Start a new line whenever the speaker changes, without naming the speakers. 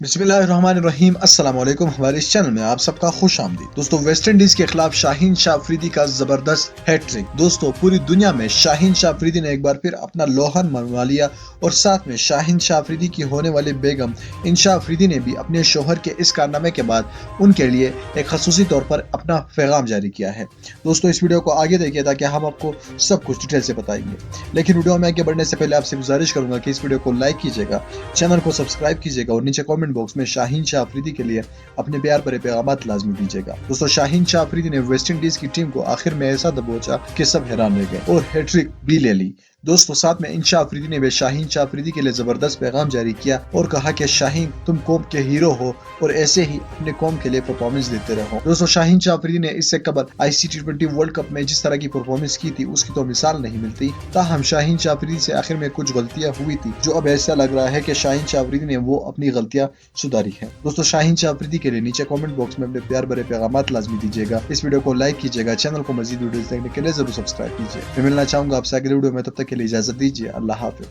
बिस्मिल्लाहिर्रहमानिर्रहीम अस्सलाम वालेकुम। हमारे इस चैनल में आप सबका खुश आमदीद। दोस्तों, वेस्ट इंडीज के खिलाफ शाहीन शाह अफरीदी का जबरदस्त हैट्रिक। दोस्तों, पूरी दुनिया में शाहीन शाह अफरीदी ने एक बार फिर अपना लोहन मनवा लिया और साथ में शाहीन शाह अफरीदी की होने वाली बेगम इंशा अफरीदी ने भी अपने शोहर के इस कारनामे के बाद उनके लिए एक खसूसी तौर पर अपना पैगाम जारी किया है। दोस्तों, इस वीडियो को आगे देखिए ताकि हम आपको सब कुछ डिटेल से बताएंगे। लेकिन वीडियो में आगे बढ़ने से पहले आपसे गुजारिश करूंगा कि इस वीडियो को लाइक कीजिएगा, चैनल को सब्सक्राइब कीजिएगा और नीचे कमेंट बॉक्स में शाहीन शाह अफरीदी के लिए अपने प्यार भरे पैगामात लाजमी दीजिएगा। दोस्तों, शाहीन शाह अफरीदी ने वेस्ट इंडीज की टीम को आखिर में ऐसा दबोचा कि सब हैरान रह गए और हैट्रिक भी ले ली। दोस्तों, साथ में इंशा अफरीदी ने भी शाहीन शाह अफरीदी के लिए जबरदस्त पैगाम जारी किया और कहा कि शाहीन, तुम कौम के हीरो हो और ऐसे ही अपने कौम के लिए परफॉर्मेंस देते रहो। दोस्तों, शाहीन शाह अफरीदी ने इससे कबल ICC T20 वर्ल्ड कप में जिस तरह की परफॉर्मेंस की थी उसकी तो मिसाल नहीं मिलती। ताहम शाहीन शाह अफरीदी से आखिर में कुछ गलतियां हुई थी जो अब ऐसा लग रहा है कि शाहीन शाह अफरीदी ने वो अपनी गलतियां सुधारी है। दोस्तों, शाहीन शाह अफरीदी के लिए नीचे कमेंट बॉक्स में अपने प्यार भरे पैगामात लाजमी दीजिएगा। इस वीडियो को लाइक कीजिएगा, चैनल को मजीद वीडियोस देखने के लिए जरूर सब्सक्राइब कीजिए। मैं मिलना चाहूंगा आपसे अगले वीडियो में, तब तक के लिए इजाजत दीजिए। अल्लाह हाफिज।